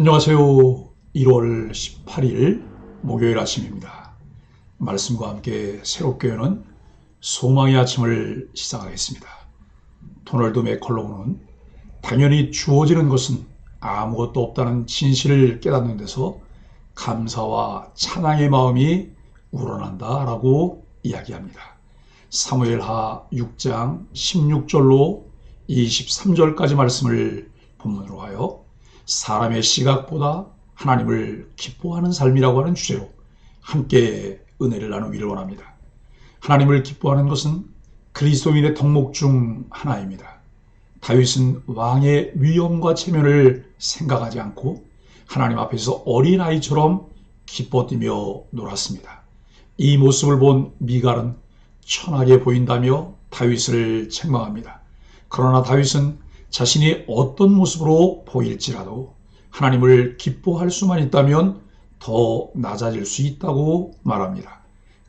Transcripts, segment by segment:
안녕하세요. 1월 18일 목요일 아침입니다. 말씀과 함께 새롭게 여는 소망의 아침을 시작하겠습니다. 도널드 맥컬로우는 당연히 주어지는 것은 아무것도 없다는 진실을 깨닫는 데서 감사와 찬양의 마음이 우러난다라고 이야기합니다. 사무엘하 6장 16절로 23절까지 말씀을 본문으로 하여 사람의 시각보다 하나님을 기뻐하는 삶이라고 하는 주제로 함께 은혜를 나누기를 원합니다. 하나님을 기뻐하는 것은 그리스도인의 덕목 중 하나입니다. 다윗은 왕의 위엄과 체면을 생각하지 않고 하나님 앞에서 어린아이처럼 기뻐 뛰며 놀았습니다. 이 모습을 본 미갈은 천하게 보인다며 다윗을 책망합니다. 그러나 다윗은 자신이 어떤 모습으로 보일지라도 하나님을 기뻐할 수만 있다면 더 낮아질 수 있다고 말합니다.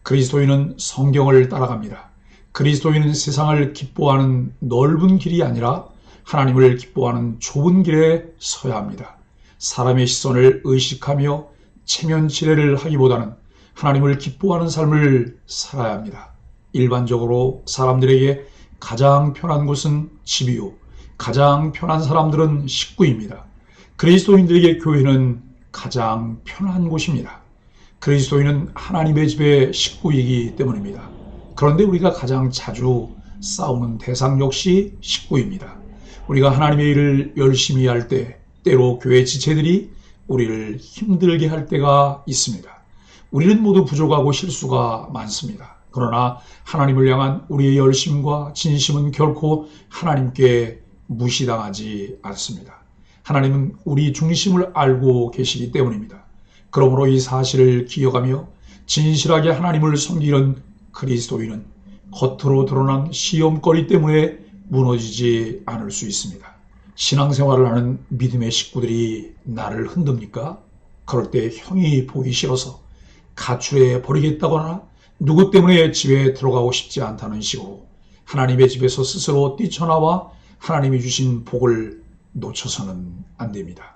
그리스도인은 성경을 따라갑니다. 그리스도인은 세상을 기뻐하는 넓은 길이 아니라 하나님을 기뻐하는 좁은 길에 서야 합니다. 사람의 시선을 의식하며 체면치레를 하기보다는 하나님을 기뻐하는 삶을 살아야 합니다. 일반적으로 사람들에게 가장 편한 곳은 집이요, 가장 편한 사람들은 식구입니다. 그리스도인들에게 교회는 가장 편한 곳입니다. 그리스도인은 하나님의 집의 식구이기 때문입니다. 그런데 우리가 가장 자주 싸우는 대상 역시 식구입니다. 우리가 하나님의 일을 열심히 할 때 때로 교회 지체들이 우리를 힘들게 할 때가 있습니다. 우리는 모두 부족하고 실수가 많습니다. 그러나 하나님을 향한 우리의 열심과 진심은 결코 하나님께 무시당하지 않습니다. 하나님은 우리 중심을 알고 계시기 때문입니다. 그러므로 이 사실을 기억하며 진실하게 하나님을 섬기는 그리스도인은 겉으로 드러난 시험거리 때문에 무너지지 않을 수 있습니다. 신앙생활을 하는 믿음의 식구들이 나를 흔듭니까? 그럴 때 형이 보기 싫어서 가출해 버리겠다거나 누구 때문에 집에 들어가고 싶지 않다는 식으로 하나님의 집에서 스스로 뛰쳐나와 하나님이 주신 복을 놓쳐서는 안 됩니다.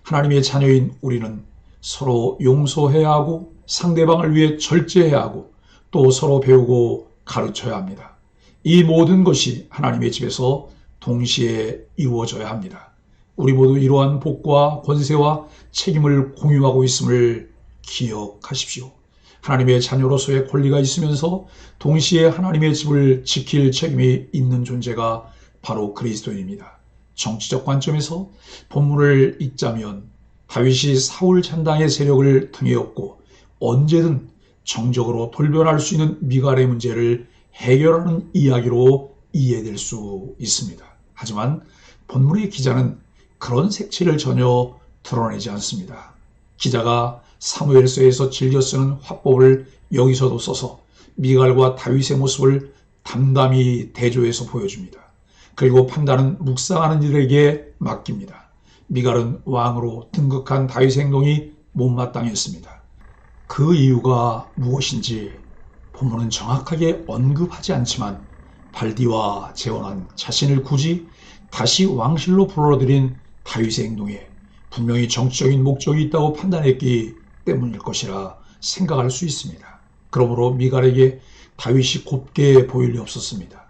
하나님의 자녀인 우리는 서로 용서해야 하고 상대방을 위해 절제해야 하고 또 서로 배우고 가르쳐야 합니다. 이 모든 것이 하나님의 집에서 동시에 이루어져야 합니다. 우리 모두 이러한 복과 권세와 책임을 공유하고 있음을 기억하십시오. 하나님의 자녀로서의 권리가 있으면서 동시에 하나님의 집을 지킬 책임이 있는 존재가 바로 그리스도인입니다. 정치적 관점에서 본문을 읽자면 다윗이 사울 잔당의 세력을 등에 업고 언제든 정적으로 돌변할 수 있는 미갈의 문제를 해결하는 이야기로 이해될 수 있습니다. 하지만 본문의 기자는 그런 색채를 전혀 드러내지 않습니다. 기자가 사무엘서에서 즐겨 쓰는 화법을 여기서도 써서 미갈과 다윗의 모습을 담담히 대조해서 보여줍니다. 그리고 판단은 묵상하는 이들에게 맡깁니다. 미갈은 왕으로 등극한 다윗의 행동이 못마땅했습니다. 그 이유가 무엇인지 본문은 정확하게 언급하지 않지만 발디와 재혼한 자신을 굳이 다시 왕실로 불러들인 다윗의 행동에 분명히 정치적인 목적이 있다고 판단했기 때문일 것이라 생각할 수 있습니다. 그러므로 미갈에게 다윗이 곱게 보일 리 없었습니다.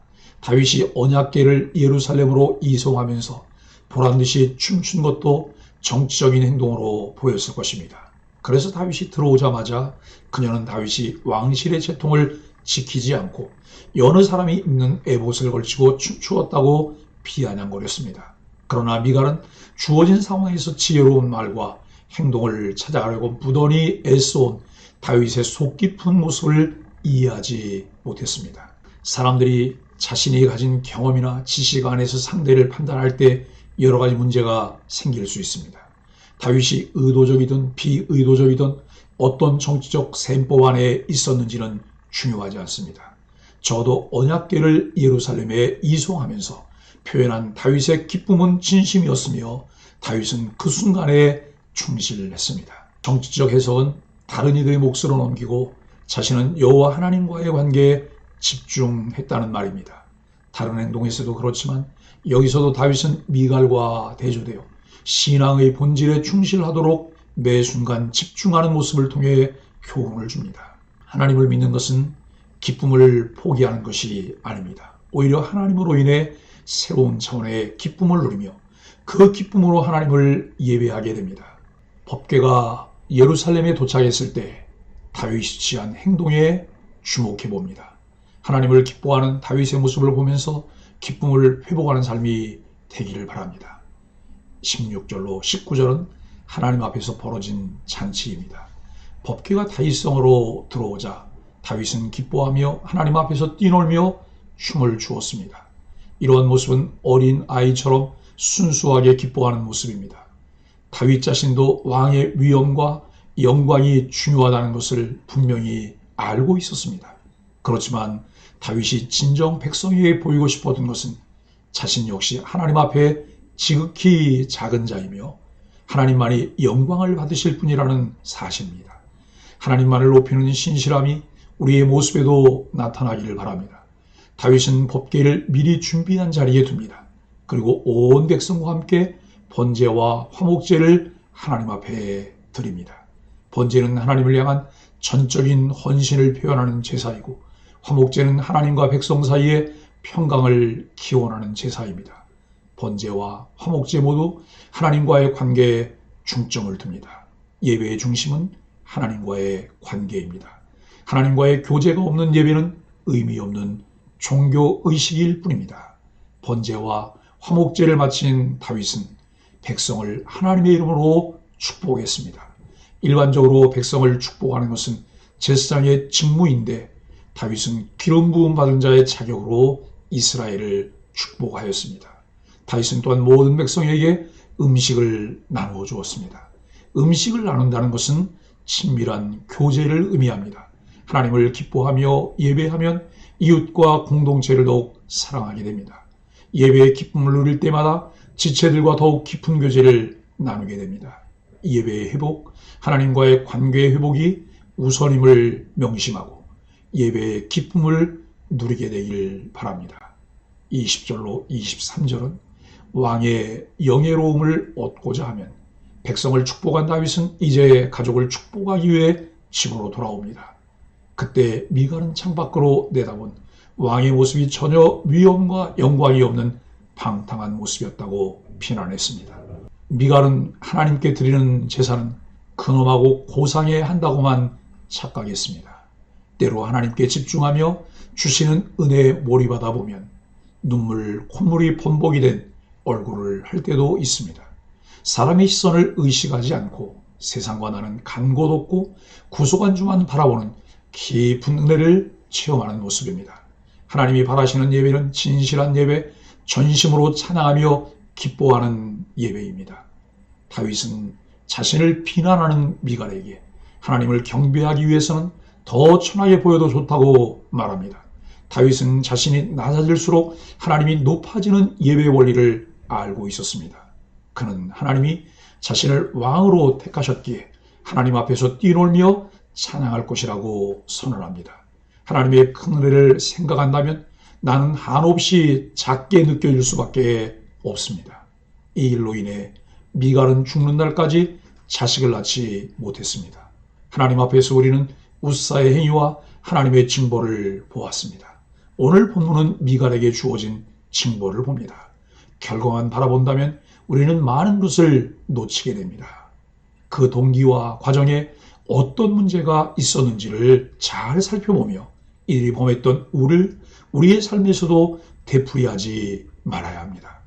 다윗이 언약궤를 예루살렘으로 이송하면서 보란듯이 춤춘 것도 정치적인 행동으로 보였을 것입니다. 그래서 다윗이 들어오자마자 그녀는 다윗이 왕실의 채통을 지키지 않고 여느 사람이 입는 에봇을 걸치고 춤추었다고 비아냥거렸습니다. 그러나 미갈은 주어진 상황에서 지혜로운 말과 행동을 찾아가려고 무던히 애써온 다윗의 속 깊은 모습을 이해하지 못했습니다. 사람들이 자신이 가진 경험이나 지식 안에서 상대를 판단할 때 여러 가지 문제가 생길 수 있습니다. 다윗이 의도적이든 비의도적이든 어떤 정치적 셈법 안에 있었는지는 중요하지 않습니다. 저도 언약궤를 예루살렘에 이송하면서 표현한 다윗의 기쁨은 진심이었으며 다윗은 그 순간에 충실했습니다. 정치적 해석은 다른 이들의 몫으로 넘기고 자신은 여호와 하나님과의 관계에 집중했다는 말입니다. 다른 행동에서도 그렇지만 여기서도 다윗은 미갈과 대조되어 신앙의 본질에 충실하도록 매 순간 집중하는 모습을 통해 교훈을 줍니다. 하나님을 믿는 것은 기쁨을 포기하는 것이 아닙니다. 오히려 하나님으로 인해 새로운 차원의 기쁨을 누리며 그 기쁨으로 하나님을 예배하게 됩니다. 법궤가 예루살렘에 도착했을 때 다윗이 취한 행동에 주목해 봅니다. 하나님을 기뻐하는 다윗의 모습을 보면서 기쁨을 회복하는 삶이 되기를 바랍니다. 16절로 19절은 하나님 앞에서 벌어진 잔치입니다. 법궤가 다윗성으로 들어오자 다윗은 기뻐하며 하나님 앞에서 뛰놀며 춤을 추었습니다. 이러한 모습은 어린 아이처럼 순수하게 기뻐하는 모습입니다. 다윗 자신도 왕의 위엄과 영광이 중요하다는 것을 분명히 알고 있었습니다. 그렇지만 다윗이 진정 백성에게 보이고 싶었던 것은 자신 역시 하나님 앞에 지극히 작은 자이며 하나님만이 영광을 받으실 분이라는 사실입니다. 하나님만을 높이는 신실함이 우리의 모습에도 나타나기를 바랍니다. 다윗은 법궤를 미리 준비한 자리에 둡니다. 그리고 온 백성과 함께 번제와 화목제를 하나님 앞에 드립니다. 번제는 하나님을 향한 전적인 헌신을 표현하는 제사이고 화목제는 하나님과 백성 사이에 평강을 기원하는 제사입니다. 번제와 화목제 모두 하나님과의 관계에 중점을 둡니다. 예배의 중심은 하나님과의 관계입니다. 하나님과의 교제가 없는 예배는 의미 없는 종교 의식일 뿐입니다. 번제와 화목제를 마친 다윗은 백성을 하나님의 이름으로 축복했습니다. 일반적으로 백성을 축복하는 것은 제사장의 직무인데 다윗은 기름 부음 받은 자의 자격으로 이스라엘을 축복하였습니다. 다윗은 또한 모든 백성에게 음식을 나누어 주었습니다. 음식을 나눈다는 것은 친밀한 교제를 의미합니다. 하나님을 기뻐하며 예배하면 이웃과 공동체를 더욱 사랑하게 됩니다. 예배의 기쁨을 누릴 때마다 지체들과 더욱 깊은 교제를 나누게 됩니다. 예배의 회복, 하나님과의 관계의 회복이 우선임을 명심하고 예배의 기쁨을 누리게 되길 바랍니다. 20절로 23절은 왕의 영예로움을 얻고자 하면 백성을 축복한 다윗은 이제 가족을 축복하기 위해 집으로 돌아옵니다. 그때 미갈은 창밖으로 내다본 왕의 모습이 전혀 위엄과 영광이 없는 방탕한 모습이었다고 비난했습니다. 미갈은 하나님께 드리는 제사는 근엄하고 고상해 한다고만 착각했습니다. 때로 하나님께 집중하며 주시는 은혜에 몰입하다 보면 눈물, 콧물이 범벅이 된 얼굴을 할 때도 있습니다. 사람의 시선을 의식하지 않고 세상과 나는 간 곳 없고 구속한 주만 바라보는 깊은 은혜를 체험하는 모습입니다. 하나님이 바라시는 예배는 진실한 예배, 전심으로 찬양하며 기뻐하는 예배입니다. 다윗은 자신을 비난하는 미갈에게 하나님을 경배하기 위해서는 더 천하게 보여도 좋다고 말합니다. 다윗은 자신이 낮아질수록 하나님이 높아지는 예배의 원리를 알고 있었습니다. 그는 하나님이 자신을 왕으로 택하셨기에 하나님 앞에서 뛰놀며 찬양할 것이라고 선언합니다. 하나님의 큰 은혜를 생각한다면 나는 한없이 작게 느껴질 수밖에 없습니다. 이 일로 인해 미갈은 죽는 날까지 자식을 낳지 못했습니다. 하나님 앞에서 우리는 웃사의 행위와 하나님의 징벌을 보았습니다. 오늘 본문은 미갈에게 주어진 징벌을 봅니다. 결과만 바라본다면 우리는 많은 것을 놓치게 됩니다. 그 동기와 과정에 어떤 문제가 있었는지를 잘 살펴보며 이들이 범했던 우리의 삶에서도 되풀이하지 말아야 합니다.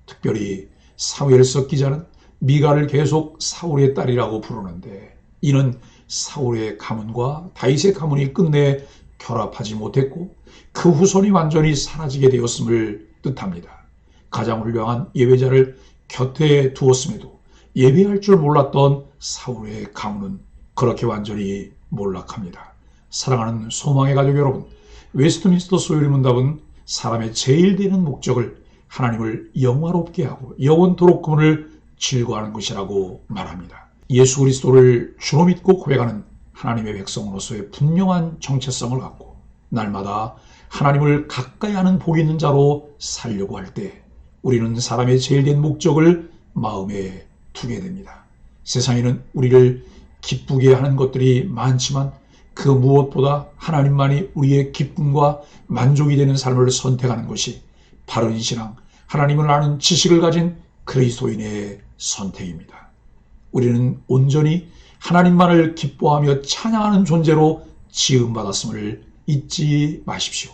특별히 사무엘서 기자는 미갈을 계속 사울의 딸이라고 부르는데 이는 사울의 가문과 다윗의 가문이 끝내 결합하지 못했고 그 후손이 완전히 사라지게 되었음을 뜻합니다. 가장 훌륭한 예배자를 곁에 두었음에도 예배할 줄 몰랐던 사울의 가문은 그렇게 완전히 몰락합니다. 사랑하는 소망의 가족 여러분, 웨스트민스터 소요리 문답은 사람의 제일 되는 목적을 하나님을 영화롭게 하고 영원토록 그분을 즐거워하는 것이라고 말합니다. 예수 그리스도를 주로 믿고 고백하는 하나님의 백성으로서의 분명한 정체성을 갖고 날마다 하나님을 가까이 하는 복이 있는 자로 살려고 할 때 우리는 사람의 제일 된 목적을 마음에 두게 됩니다. 세상에는 우리를 기쁘게 하는 것들이 많지만 그 무엇보다 하나님만이 우리의 기쁨과 만족이 되는 삶을 선택하는 것이 바른 신앙, 하나님을 아는 지식을 가진 그리스도인의 선택입니다. 우리는 온전히 하나님만을 기뻐하며 찬양하는 존재로 지음받았음을 잊지 마십시오.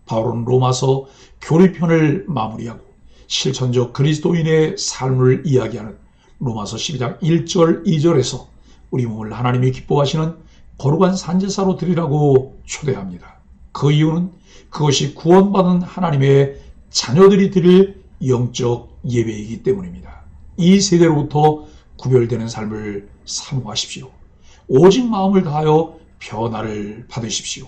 바울은 로마서 교리편을 마무리하고 실천적 그리스도인의 삶을 이야기하는 로마서 12장 1절 2절에서 우리 몸을 하나님이 기뻐하시는 거룩한 산제사로 드리라고 초대합니다. 그 이유는 그것이 구원받은 하나님의 자녀들이 드릴 영적 예배이기 때문입니다. 이 세대로부터 구별되는 삶을 사모하십시오. 오직 마음을 다하여 변화를 받으십시오.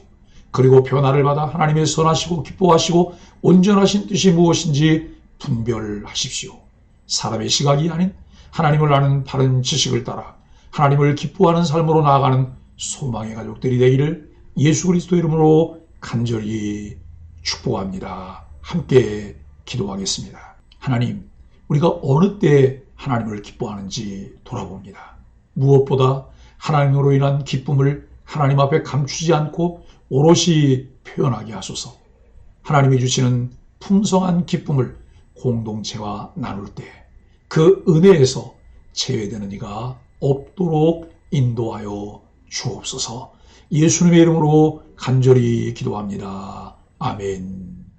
그리고 변화를 받아 하나님의 선하시고 기뻐하시고 온전하신 뜻이 무엇인지 분별하십시오. 사람의 시각이 아닌 하나님을 아는 바른 지식을 따라 하나님을 기뻐하는 삶으로 나아가는 소망의 가족들이 되기를 예수 그리스도 이름으로 간절히 축복합니다. 함께 기도하겠습니다. 하나님, 우리가 어느 때 하나님을 기뻐하는지 돌아봅니다. 무엇보다 하나님으로 인한 기쁨을 하나님 앞에 감추지 않고 오롯이 표현하게 하소서. 하나님이 주시는 풍성한 기쁨을 공동체와 나눌 때 그 은혜에서 제외되는 이가 없도록 인도하여 주옵소서. 예수님의 이름으로 간절히 기도합니다. 아멘.